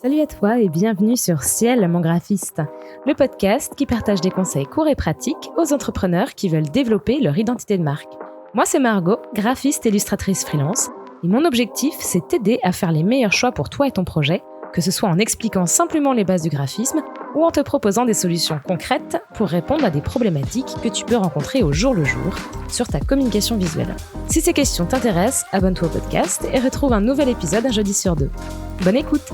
Salut à toi et bienvenue sur Ciel, mon graphiste, le podcast qui partage des conseils courts et pratiques aux entrepreneurs qui veulent développer leur identité de marque. Moi, c'est Margot, graphiste et illustratrice freelance, et mon objectif, c'est t'aider à faire les meilleurs choix pour toi et ton projet, que ce soit en expliquant simplement les bases du graphisme ou en te proposant des solutions concrètes pour répondre à des problématiques que tu peux rencontrer au jour le jour sur ta communication visuelle. Si ces questions t'intéressent, abonne-toi au podcast et retrouve un nouvel épisode un jeudi sur 2. Bonne écoute!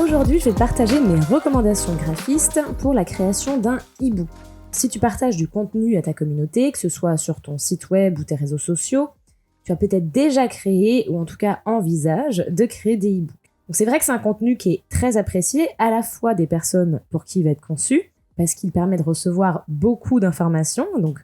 Aujourd'hui, je vais te partager mes recommandations graphistes pour la création d'un e-book. Si tu partages du contenu à ta communauté, que ce soit sur ton site web ou tes réseaux sociaux, tu as peut-être déjà créé, ou en tout cas envisage, de créer des e-books. Donc c'est vrai que c'est un contenu qui est très apprécié, à la fois des personnes pour qui il va être conçu, parce qu'il permet de recevoir beaucoup d'informations, donc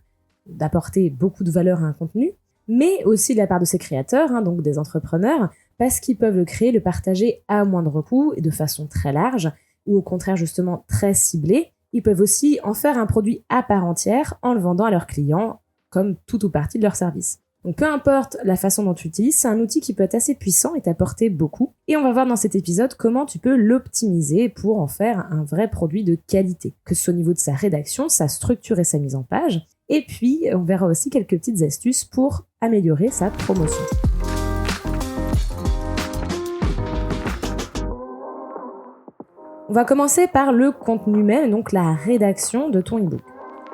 d'apporter beaucoup de valeur à un contenu, mais aussi de la part de ses créateurs, donc des entrepreneurs, parce qu'ils peuvent le créer, le partager à moindre coût et de façon très large, ou au contraire justement très ciblée. Ils peuvent aussi en faire un produit à part entière en le vendant à leurs clients, comme tout ou partie de leur service. Donc peu importe la façon dont tu l'utilises, c'est un outil qui peut être assez puissant et t'apporter beaucoup. Et on va voir dans cet épisode comment tu peux l'optimiser pour en faire un vrai produit de qualité, que ce soit au niveau de sa rédaction, sa structure et sa mise en page. Et puis, on verra aussi quelques petites astuces pour améliorer sa promotion. On va commencer par le contenu même, donc la rédaction de ton e-book.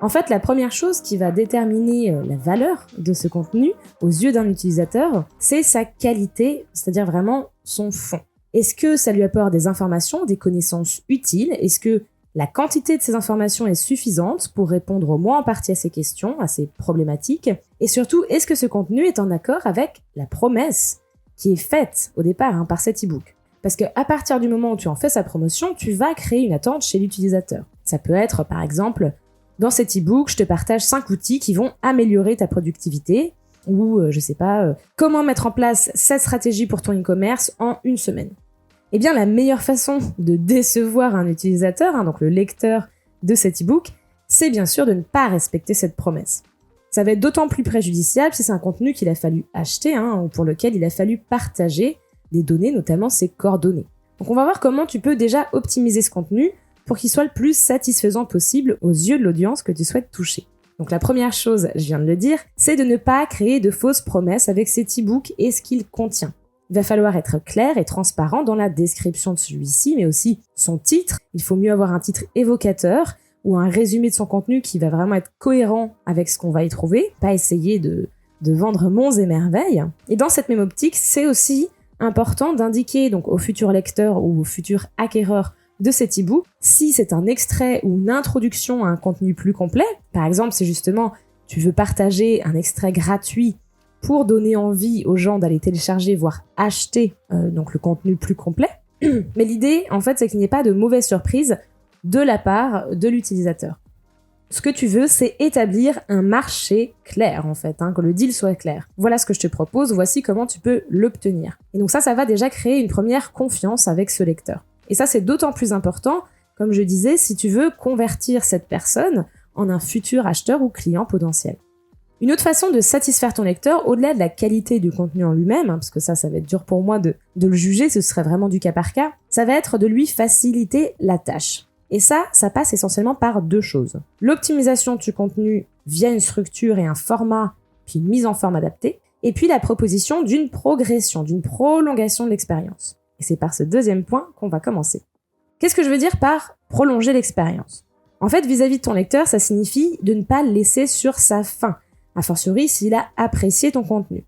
En fait, la première chose qui va déterminer la valeur de ce contenu aux yeux d'un utilisateur, c'est sa qualité, c'est-à-dire vraiment son fond. Est-ce que ça lui apporte des informations, des connaissances utiles? Est-ce que la quantité de ces informations est suffisante pour répondre au moins en partie à ces questions, à ces problématiques? Et surtout, est-ce que ce contenu est en accord avec la promesse qui est faite au départ par cet e-book? Parce qu'à partir du moment où tu en fais sa promotion, tu vas créer une attente chez l'utilisateur. Ça peut être, par exemple, dans cet e-book, je te partage 5 outils qui vont améliorer ta productivité, ou, comment mettre en place cette stratégie pour ton e-commerce en 1 semaine. Eh bien, la meilleure façon de décevoir un utilisateur, donc le lecteur de cet e-book, c'est bien sûr de ne pas respecter cette promesse. Ça va être d'autant plus préjudiciable si c'est un contenu qu'il a fallu acheter, ou pour lequel il a fallu partager des données, notamment ses coordonnées. Donc on va voir comment tu peux déjà optimiser ce contenu pour qu'il soit le plus satisfaisant possible aux yeux de l'audience que tu souhaites toucher. Donc la première chose, je viens de le dire, c'est de ne pas créer de fausses promesses avec cet e-book et ce qu'il contient. Il va falloir être clair et transparent dans la description de celui-ci, mais aussi son titre. Il faut mieux avoir un titre évocateur ou un résumé de son contenu qui va vraiment être cohérent avec ce qu'on va y trouver, pas essayer de vendre monts et merveilles. Et dans cette même optique, c'est aussi important d'indiquer donc au futur lecteur ou au futur acquéreur de cet e-book si c'est un extrait ou une introduction à un contenu plus complet. Par exemple, si justement tu veux partager un extrait gratuit pour donner envie aux gens d'aller télécharger, voire acheter donc le contenu plus complet. Mais l'idée, en fait, c'est qu'il n'y ait pas de mauvaise surprise de la part de l'utilisateur. Ce que tu veux, c'est établir un marché clair, en fait, que le deal soit clair. Voilà ce que je te propose, voici comment tu peux l'obtenir. Et donc ça va déjà créer une première confiance avec ce lecteur. Et ça, c'est d'autant plus important, comme je disais, si tu veux convertir cette personne en un futur acheteur ou client potentiel. Une autre façon de satisfaire ton lecteur, au-delà de la qualité du contenu en lui-même, parce que ça va être dur pour moi de le juger, ce serait vraiment du cas par cas, ça va être de lui faciliter la tâche. Et ça passe essentiellement par 2 choses. L'optimisation du contenu via une structure et un format, puis une mise en forme adaptée, et puis la proposition d'une progression, d'une prolongation de l'expérience. Et c'est par ce 2e point qu'on va commencer. Qu'est-ce que je veux dire par prolonger l'expérience? En fait, vis-à-vis de ton lecteur, ça signifie de ne pas le laisser sur sa faim, a fortiori s'il a apprécié ton contenu.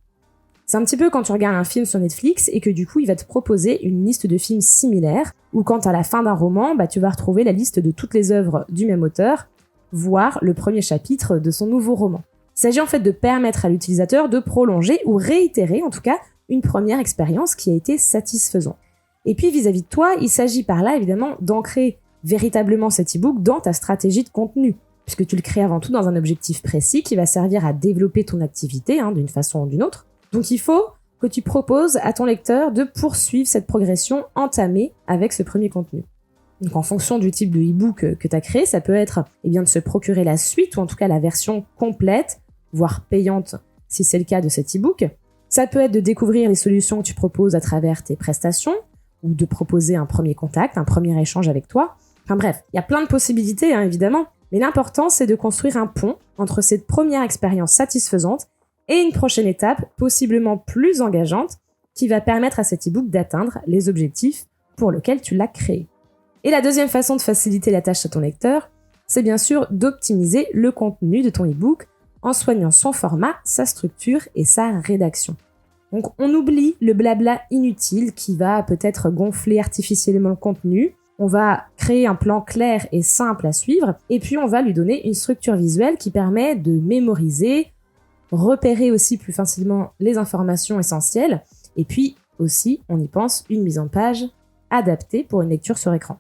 C'est un petit peu quand tu regardes un film sur Netflix et que du coup, il va te proposer une liste de films similaires, ou quand à la fin d'un roman, tu vas retrouver la liste de toutes les œuvres du même auteur, voire le premier chapitre de son nouveau roman. Il s'agit en fait de permettre à l'utilisateur de prolonger ou réitérer en tout cas une première expérience qui a été satisfaisante. Et puis vis-à-vis de toi, il s'agit par là évidemment d'ancrer véritablement cet e-book dans ta stratégie de contenu, puisque tu le crées avant tout dans un objectif précis qui va servir à développer ton activité d'une façon ou d'une autre. Donc il faut que tu proposes à ton lecteur de poursuivre cette progression entamée avec ce premier contenu. Donc en fonction du type de e-book que tu as créé, ça peut être de se procurer la suite ou en tout cas la version complète, voire payante si c'est le cas de cet e-book. Ça peut être de découvrir les solutions que tu proposes à travers tes prestations, ou de proposer un premier contact, un premier échange avec toi. Enfin bref, il y a plein de possibilités, évidemment, mais l'important, c'est de construire un pont entre cette première expérience satisfaisante et une prochaine étape, possiblement plus engageante, qui va permettre à cet e-book d'atteindre les objectifs pour lesquels tu l'as créé. Et la deuxième façon de faciliter la tâche à ton lecteur, c'est bien sûr d'optimiser le contenu de ton e-book en soignant son format, sa structure et sa rédaction. Donc on oublie le blabla inutile qui va peut-être gonfler artificiellement le contenu, on va créer un plan clair et simple à suivre, et puis on va lui donner une structure visuelle qui permet de mémoriser, repérer aussi plus facilement les informations essentielles, et puis aussi, on y pense, une mise en page adaptée pour une lecture sur écran.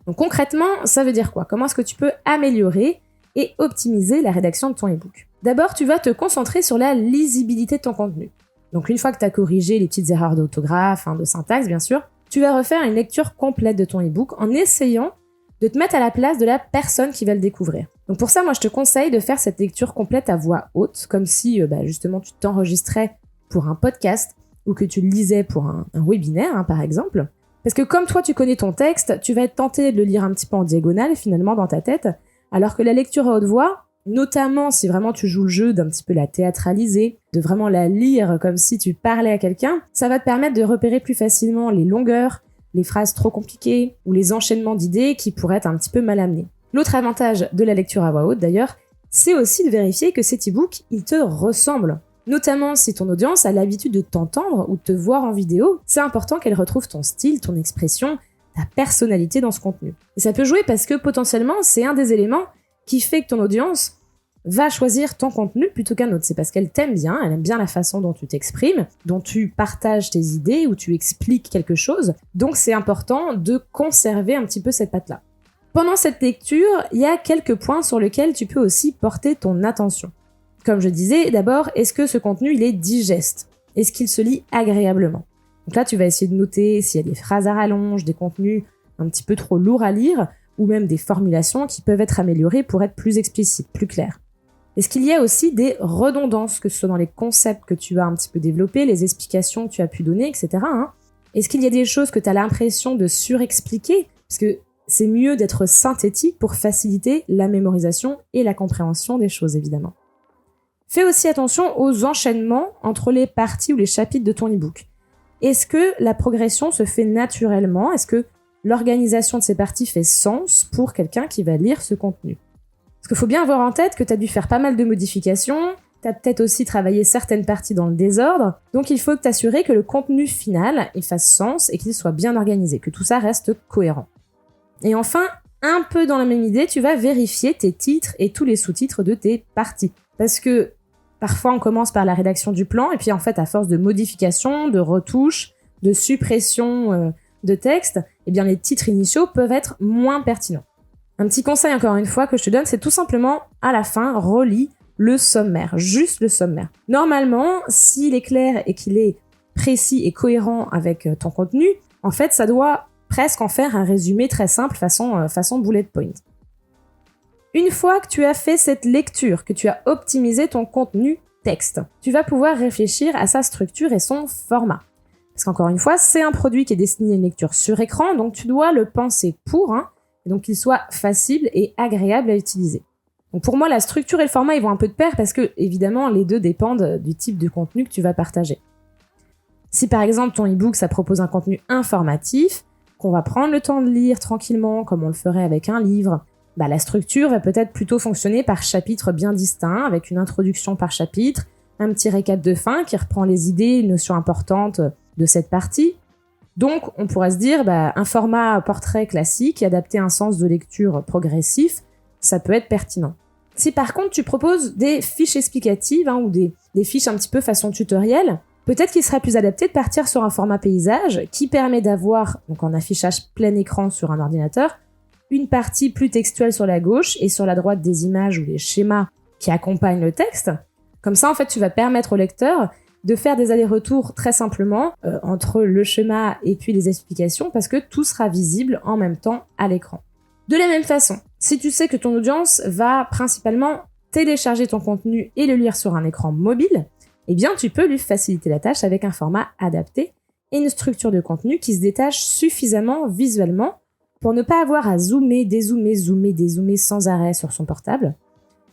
Donc concrètement, ça veut dire quoi? Comment est-ce que tu peux améliorer et optimiser la rédaction de ton e-book? D'abord, tu vas te concentrer sur la lisibilité de ton contenu. Donc une fois que tu as corrigé les petites erreurs d'orthographe, de syntaxe bien sûr, tu vas refaire une lecture complète de ton e-book en essayant de te mettre à la place de la personne qui va le découvrir. Donc pour ça, moi je te conseille de faire cette lecture complète à voix haute, comme si justement tu t'enregistrais pour un podcast ou que tu le lisais pour un webinaire par exemple. Parce que comme toi tu connais ton texte, tu vas être tenté de le lire un petit peu en diagonale finalement dans ta tête, alors que la lecture à haute voix, notamment si vraiment tu joues le jeu d'un petit peu la théâtraliser, de vraiment la lire comme si tu parlais à quelqu'un, ça va te permettre de repérer plus facilement les longueurs, les phrases trop compliquées ou les enchaînements d'idées qui pourraient être un petit peu mal amenés. L'autre avantage de la lecture à voix haute d'ailleurs, c'est aussi de vérifier que cet e-book, il te ressemble. Notamment si ton audience a l'habitude de t'entendre ou de te voir en vidéo, c'est important qu'elle retrouve ton style, ton expression, ta personnalité dans ce contenu. Et ça peut jouer parce que potentiellement, c'est un des éléments qui fait que ton audience va choisir ton contenu plutôt qu'un autre. C'est parce qu'elle t'aime bien, elle aime bien la façon dont tu t'exprimes, dont tu partages tes idées ou tu expliques quelque chose. Donc c'est important de conserver un petit peu cette patte-là. Pendant cette lecture, il y a quelques points sur lesquels tu peux aussi porter ton attention. Comme je disais, d'abord, est-ce que ce contenu il est digeste? Est-ce qu'il se lit agréablement? Donc là, tu vas essayer de noter s'il y a des phrases à rallonge, des contenus un petit peu trop lourds à lire, ou même des formulations qui peuvent être améliorées pour être plus explicites, plus claires. Est-ce qu'il y a aussi des redondances, que ce soit dans les concepts que tu as un petit peu développés, les explications que tu as pu donner, etc. Est-ce qu'il y a des choses que tu as l'impression de surexpliquer? Parce que c'est mieux d'être synthétique pour faciliter la mémorisation et la compréhension des choses, évidemment. Fais aussi attention aux enchaînements entre les parties ou les chapitres de ton e-book. Est-ce que la progression se fait naturellement? Est-ce que l'organisation de ces parties fait sens pour quelqu'un qui va lire ce contenu? Parce qu'il faut bien avoir en tête que tu as dû faire pas mal de modifications, tu as peut-être aussi travaillé certaines parties dans le désordre, donc il faut t'assurer que le contenu final il fasse sens et qu'il soit bien organisé, que tout ça reste cohérent. Et enfin, un peu dans la même idée, tu vas vérifier tes titres et tous les sous-titres de tes parties. Parce que parfois on commence par la rédaction du plan et puis en fait à force de modifications, de retouches, de suppression de texte, eh bien les titres initiaux peuvent être moins pertinents. Un petit conseil encore une fois que je te donne, c'est tout simplement à la fin, relis le sommaire, juste le sommaire. Normalement, s'il est clair et qu'il est précis et cohérent avec ton contenu, en fait ça doit presque en faire un résumé très simple façon bullet point. Une fois que tu as fait cette lecture, que tu as optimisé ton contenu texte, tu vas pouvoir réfléchir à sa structure et son format. Parce qu'encore une fois, c'est un produit qui est destiné à une lecture sur écran, donc tu dois le penser pour, et donc qu'il soit facile et agréable à utiliser. Donc pour moi, la structure et le format, ils vont un peu de pair parce que, évidemment, les deux dépendent du type de contenu que tu vas partager. Si par exemple, ton e-book, ça propose un contenu informatif, qu'on va prendre le temps de lire tranquillement, comme on le ferait avec un livre, la structure va peut-être plutôt fonctionner par chapitres bien distincts, avec une introduction par chapitre, un petit récap de fin qui reprend les idées, les notions importantes de cette partie. Donc, on pourrait se dire, un format portrait classique, adapté à un sens de lecture progressif, ça peut être pertinent. Si par contre tu proposes des fiches explicatives ou des fiches un petit peu façon tutoriel, peut-être qu'il serait plus adapté de partir sur un format paysage qui permet d'avoir, donc en affichage plein écran sur un ordinateur, une partie plus textuelle sur la gauche et sur la droite des images ou des schémas qui accompagnent le texte. Comme ça, en fait, tu vas permettre au lecteur de faire des allers-retours très simplement entre le schéma et puis les explications parce que tout sera visible en même temps à l'écran. De la même façon, si tu sais que ton audience va principalement télécharger ton contenu et le lire sur un écran mobile, eh bien tu peux lui faciliter la tâche avec un format adapté et une structure de contenu qui se détache suffisamment visuellement pour ne pas avoir à zoomer, dézoomer sans arrêt sur son portable.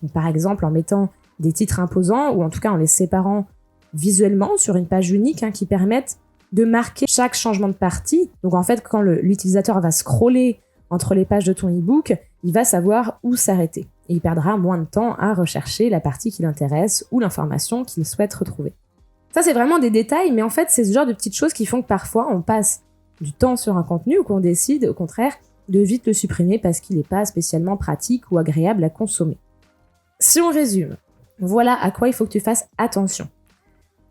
Donc, par exemple en mettant des titres imposants ou en tout cas en les séparant visuellement sur une page unique qui permettent de marquer chaque changement de partie. Donc en fait, quand l'utilisateur va scroller entre les pages de ton e-book, il va savoir où s'arrêter. Et il perdra moins de temps à rechercher la partie qui l'intéresse ou l'information qu'il souhaite retrouver. Ça, c'est vraiment des détails, mais en fait, c'est ce genre de petites choses qui font que parfois, on passe du temps sur un contenu ou qu'on décide, au contraire, de vite le supprimer parce qu'il n'est pas spécialement pratique ou agréable à consommer. Si on résume, voilà à quoi il faut que tu fasses attention.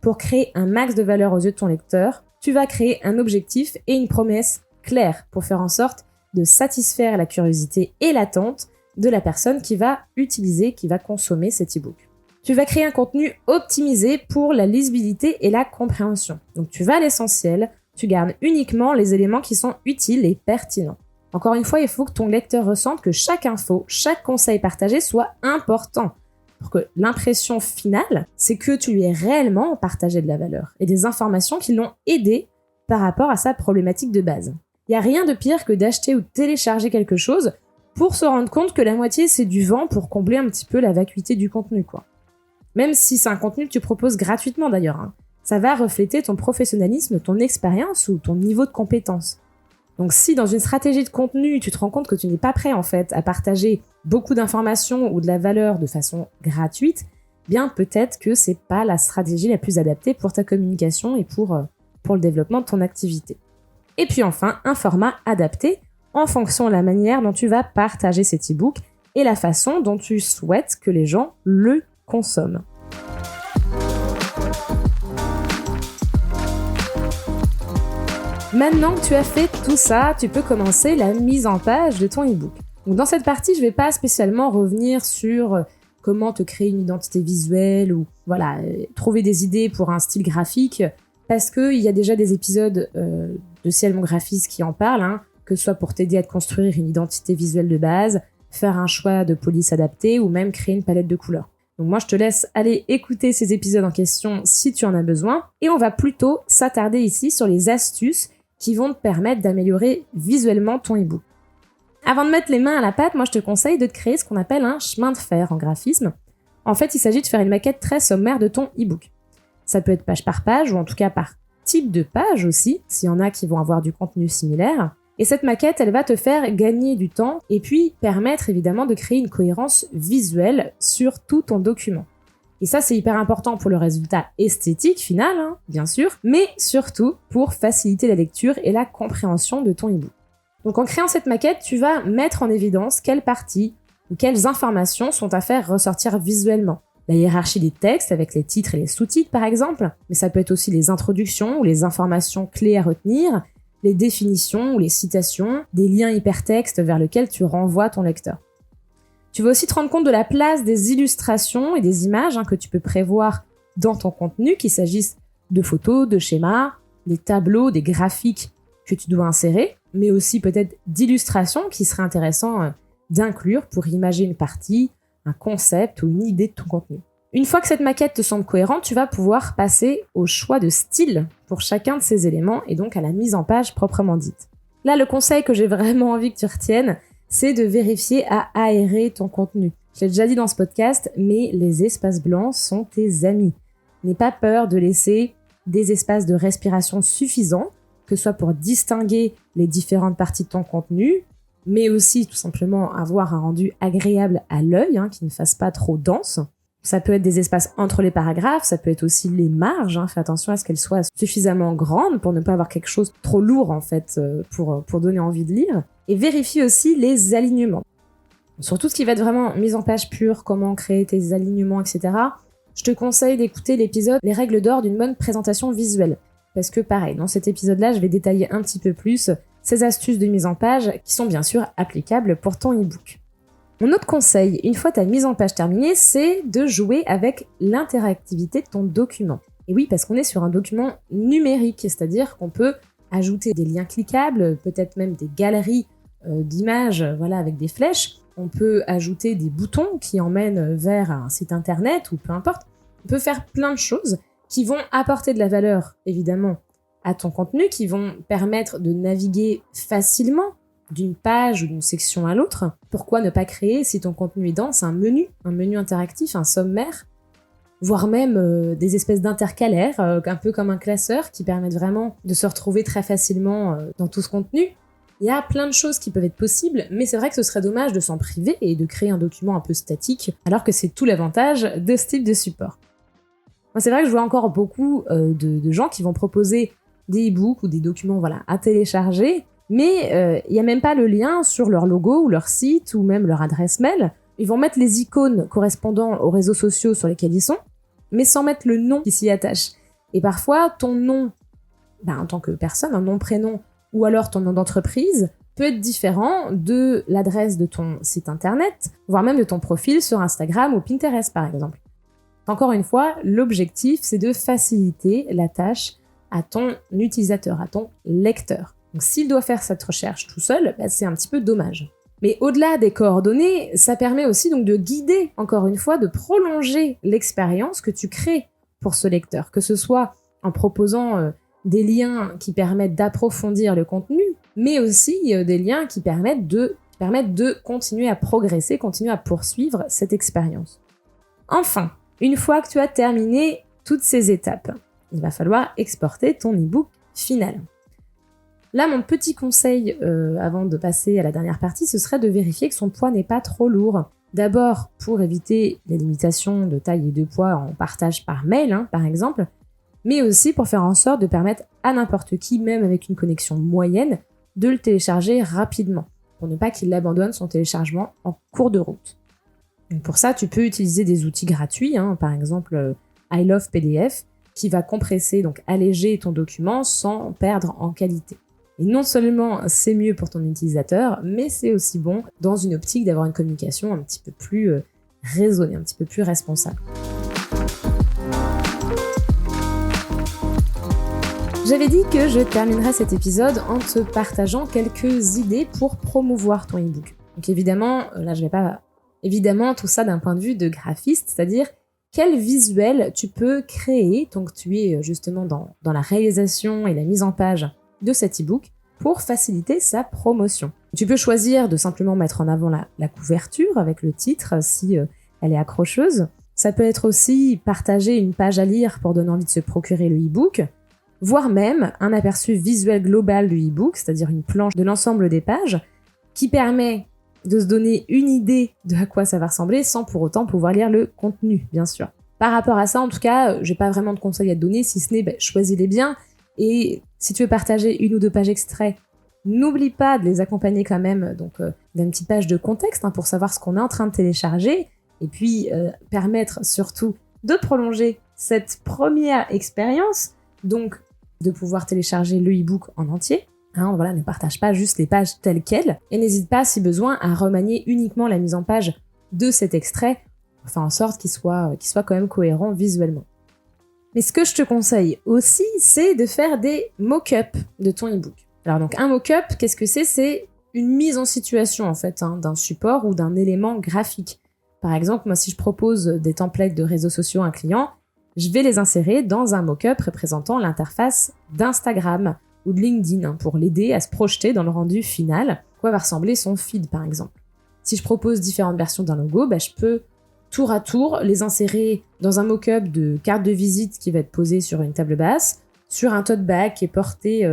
Pour créer un max de valeur aux yeux de ton lecteur, tu vas créer un objectif et une promesse claire pour faire en sorte de satisfaire la curiosité et l'attente de la personne qui va utiliser, qui va consommer cet e-book. Tu vas créer un contenu optimisé pour la lisibilité et la compréhension. Donc tu vas à l'essentiel, tu gardes uniquement les éléments qui sont utiles et pertinents. Encore une fois, il faut que ton lecteur ressente que chaque info, chaque conseil partagé soit important. Pour que l'impression finale, c'est que tu lui aies réellement partagé de la valeur et des informations qui l'ont aidé par rapport à sa problématique de base. Il n'y a rien de pire que d'acheter ou de télécharger quelque chose pour se rendre compte que la moitié c'est du vent pour combler un petit peu la vacuité du contenu, quoi. Même si c'est un contenu que tu proposes gratuitement d'ailleurs, ça va refléter ton professionnalisme, ton expérience ou ton niveau de compétence. Donc si dans une stratégie de contenu, tu te rends compte que tu n'es pas prêt en fait à partager beaucoup d'informations ou de la valeur de façon gratuite, bien peut-être que c'est pas la stratégie la plus adaptée pour ta communication et pour le développement de ton activité. Et puis enfin, un format adapté en fonction de la manière dont tu vas partager cet e-book et la façon dont tu souhaites que les gens le consomment. Maintenant que tu as fait tout ça, tu peux commencer la mise en page de ton e-book. Donc dans cette partie, je ne vais pas spécialement revenir sur comment te créer une identité visuelle ou trouver des idées pour un style graphique, parce qu'il y a déjà des épisodes de Ciel Mon Graphiste qui en parlent, que ce soit pour t'aider à te construire une identité visuelle de base, faire un choix de police adapté ou même créer une palette de couleurs. Donc moi, je te laisse aller écouter ces épisodes en question si tu en as besoin, et on va plutôt s'attarder ici sur les astuces qui vont te permettre d'améliorer visuellement ton e-book. Avant de mettre les mains à la pâte, moi je te conseille de te créer ce qu'on appelle un chemin de fer en graphisme. En fait, il s'agit de faire une maquette très sommaire de ton e-book. Ça peut être page par page, ou en tout cas par type de page aussi, s'il y en a qui vont avoir du contenu similaire. Et cette maquette, elle va te faire gagner du temps, et puis permettre évidemment de créer une cohérence visuelle sur tout ton document. Et ça, c'est hyper important pour le résultat esthétique final, bien sûr, mais surtout pour faciliter la lecture et la compréhension de ton e-book. Donc en créant cette maquette, tu vas mettre en évidence quelles parties ou quelles informations sont à faire ressortir visuellement. La hiérarchie des textes avec les titres et les sous-titres par exemple, mais ça peut être aussi les introductions ou les informations clés à retenir, les définitions ou les citations, des liens hypertextes vers lesquels tu renvoies ton lecteur. Tu vas aussi te rendre compte de la place des illustrations et des images que tu peux prévoir dans ton contenu, qu'il s'agisse de photos, de schémas, des tableaux, des graphiques que tu dois insérer, mais aussi peut-être d'illustrations qui seraient intéressant d'inclure pour imager une partie, un concept ou une idée de ton contenu. Une fois que cette maquette te semble cohérente, tu vas pouvoir passer au choix de style pour chacun de ces éléments et donc à la mise en page proprement dite. Là, le conseil que j'ai vraiment envie que tu retiennes, c'est de vérifier à aérer ton contenu. Je l'ai déjà dit dans ce podcast, mais les espaces blancs sont tes amis. N'aie pas peur de laisser des espaces de respiration suffisants, que ce soit pour distinguer les différentes parties de ton contenu, mais aussi tout simplement avoir un rendu agréable à l'œil, qui ne fasse pas trop dense. Ça peut être des espaces entre les paragraphes, ça peut être aussi les marges, fais attention à ce qu'elles soient suffisamment grandes pour ne pas avoir quelque chose trop lourd en fait pour donner envie de lire. Et vérifie aussi les alignements. Sur tout ce qui va être vraiment mise en page pure, comment créer tes alignements, etc., je te conseille d'écouter l'épisode « Les règles d'or d'une bonne présentation visuelle ». Parce que pareil, dans cet épisode-là, je vais détailler un petit peu plus ces astuces de mise en page qui sont bien sûr applicables pour ton e-book. Mon autre conseil, une fois ta mise en page terminée, c'est de jouer avec l'interactivité de ton document. Et oui, parce qu'on est sur un document numérique, c'est-à-dire qu'on peut ajouter des liens cliquables, peut-être même des galeries d'images avec des flèches. On peut ajouter des boutons qui emmènent vers un site internet ou peu importe. On peut faire plein de choses qui vont apporter de la valeur, évidemment, à ton contenu, qui vont permettre de naviguer facilement d'une page ou d'une section à l'autre. Pourquoi ne pas créer, si ton contenu est dense, un menu interactif, un sommaire, voire même des espèces d'intercalaires, un peu comme un classeur, qui permettent vraiment de se retrouver très facilement dans tout ce contenu. Il y a plein de choses qui peuvent être possibles, mais c'est vrai que ce serait dommage de s'en priver et de créer un document un peu statique, alors que c'est tout l'avantage de ce type de support. Moi, c'est vrai que je vois encore beaucoup de gens qui vont proposer des e-books ou des documents à télécharger, mais il n'y a même pas le lien sur leur logo ou leur site ou même leur adresse mail. Ils vont mettre les icônes correspondant aux réseaux sociaux sur lesquels ils sont, mais sans mettre le nom qui s'y attache. Et parfois, ton nom, en tant que personne, un nom, prénom, ou alors ton nom d'entreprise, peut être différent de l'adresse de ton site internet, voire même de ton profil sur Instagram ou Pinterest, par exemple. Encore une fois, l'objectif, c'est de faciliter la tâche à ton utilisateur, à ton lecteur. Donc s'il doit faire cette recherche tout seul, c'est un petit peu dommage. Mais au-delà des coordonnées, ça permet aussi donc de guider, encore une fois, de prolonger l'expérience que tu crées pour ce lecteur, que ce soit en proposant des liens qui permettent d'approfondir le contenu, mais aussi des liens qui permettent de continuer à progresser, continuer à poursuivre cette expérience. Enfin, une fois que tu as terminé toutes ces étapes, il va falloir exporter ton e-book final. Là, mon petit conseil avant de passer à la dernière partie, ce serait de vérifier que son poids n'est pas trop lourd. D'abord, pour éviter les limitations de taille et de poids en partage par mail, par exemple, mais aussi pour faire en sorte de permettre à n'importe qui, même avec une connexion moyenne, de le télécharger rapidement, pour ne pas qu'il abandonne son téléchargement en cours de route. Donc pour ça, tu peux utiliser des outils gratuits, par exemple I Love PDF, qui va compresser, donc alléger ton document sans perdre en qualité. Et non seulement c'est mieux pour ton utilisateur, mais c'est aussi bon dans une optique d'avoir une communication un petit peu plus raisonnée, un petit peu plus responsable. J'avais dit que je terminerais cet épisode en te partageant quelques idées pour promouvoir ton e-book. Donc évidemment, là je vais pas... Évidemment, tout ça d'un point de vue de graphiste, c'est-à-dire quel visuel tu peux créer, donc tu es justement dans la réalisation et la mise en page de cet e-book pour faciliter sa promotion. Tu peux choisir de simplement mettre en avant la couverture avec le titre si elle est accrocheuse. Ça peut être aussi partager une page à lire pour donner envie de se procurer le e-book, voire même un aperçu visuel global du e-book, c'est-à-dire une planche de l'ensemble des pages, qui permet de se donner une idée de à quoi ça va ressembler sans pour autant pouvoir lire le contenu, bien sûr. Par rapport à ça, en tout cas, j'ai pas vraiment de conseils à te donner, si ce n'est choisis-les bien. Et si tu veux partager une ou deux pages extraits, n'oublie pas de les accompagner quand même d'une petite page de contexte pour savoir ce qu'on est en train de télécharger et puis permettre surtout de prolonger cette première expérience, donc de pouvoir télécharger le e-book en entier. Ne partage pas juste les pages telles quelles et n'hésite pas si besoin à remanier uniquement la mise en page de cet extrait pour faire en sorte qu'il soit quand même cohérent visuellement. Mais ce que je te conseille aussi, c'est de faire des mock-ups de ton e-book. Alors donc un mock-up, qu'est-ce que c'est ? C'est une mise en situation en fait d'un support ou d'un élément graphique. Par exemple, moi si je propose des templates de réseaux sociaux à un client, je vais les insérer dans un mock-up représentant l'interface d'Instagram ou de LinkedIn pour l'aider à se projeter dans le rendu final, à quoi va ressembler son feed par exemple. Si je propose différentes versions d'un logo, je peux tour à tour les insérer dans un mock-up de carte de visite qui va être posée sur une table basse, sur un tote bag qui est porté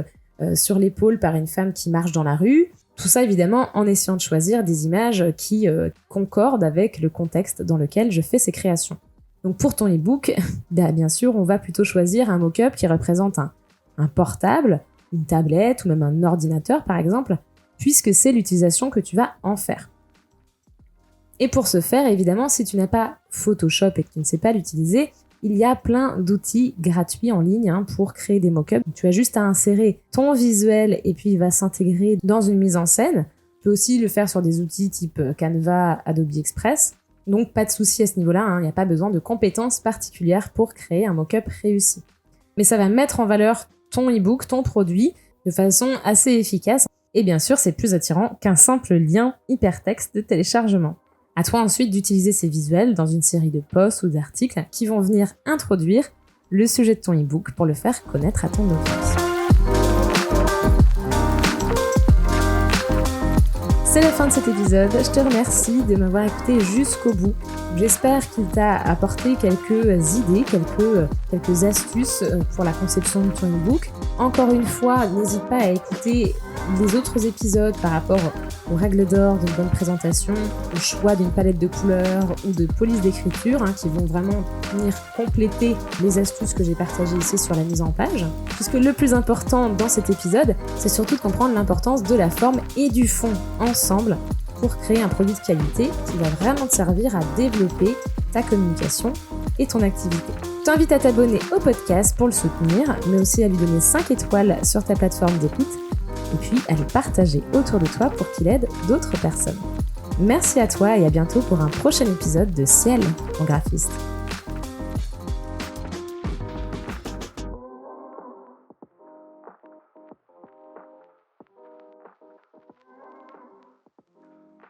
sur l'épaule par une femme qui marche dans la rue. Tout ça évidemment en essayant de choisir des images qui concordent avec le contexte dans lequel je fais ces créations. Donc pour ton e-book, bien sûr, on va plutôt choisir un mock-up qui représente un portable, une tablette ou même un ordinateur par exemple, puisque c'est l'utilisation que tu vas en faire. Et pour ce faire, évidemment, si tu n'as pas Photoshop et que tu ne sais pas l'utiliser, il y a plein d'outils gratuits en ligne pour créer des mock-ups. Tu as juste à insérer ton visuel et puis il va s'intégrer dans une mise en scène. Tu peux aussi le faire sur des outils type Canva, Adobe Express. Donc pas de souci à ce niveau-là, il n'y a pas besoin de compétences particulières pour créer un mock-up réussi. Mais ça va mettre en valeur ton e-book, ton produit, de façon assez efficace. Et bien sûr, c'est plus attirant qu'un simple lien hypertexte de téléchargement. À toi ensuite d'utiliser ces visuels dans une série de posts ou d'articles qui vont venir introduire le sujet de ton e-book pour le faire connaître à ton audience. C'est la fin de cet épisode, je te remercie de m'avoir écouté jusqu'au bout. J'espère qu'il t'a apporté quelques idées, quelques astuces pour la conception de ton e-book. Encore une fois, n'hésite pas à écouter les autres épisodes par rapport aux règles d'or d'une bonne présentation, au choix d'une palette de couleurs ou de police d'écriture qui vont vraiment venir compléter les astuces que j'ai partagées ici sur la mise en page. Puisque le plus important dans cet épisode, c'est surtout de comprendre l'importance de la forme et du fond ensemble pour créer un produit de qualité qui va vraiment te servir à développer ta communication et ton activité. Je t'invite à t'abonner au podcast pour le soutenir, mais aussi à lui donner 5 étoiles sur ta plateforme d'écoute et puis à le partager autour de toi pour qu'il aide d'autres personnes. Merci à toi et à bientôt pour un prochain épisode de Ciel, mon graphiste.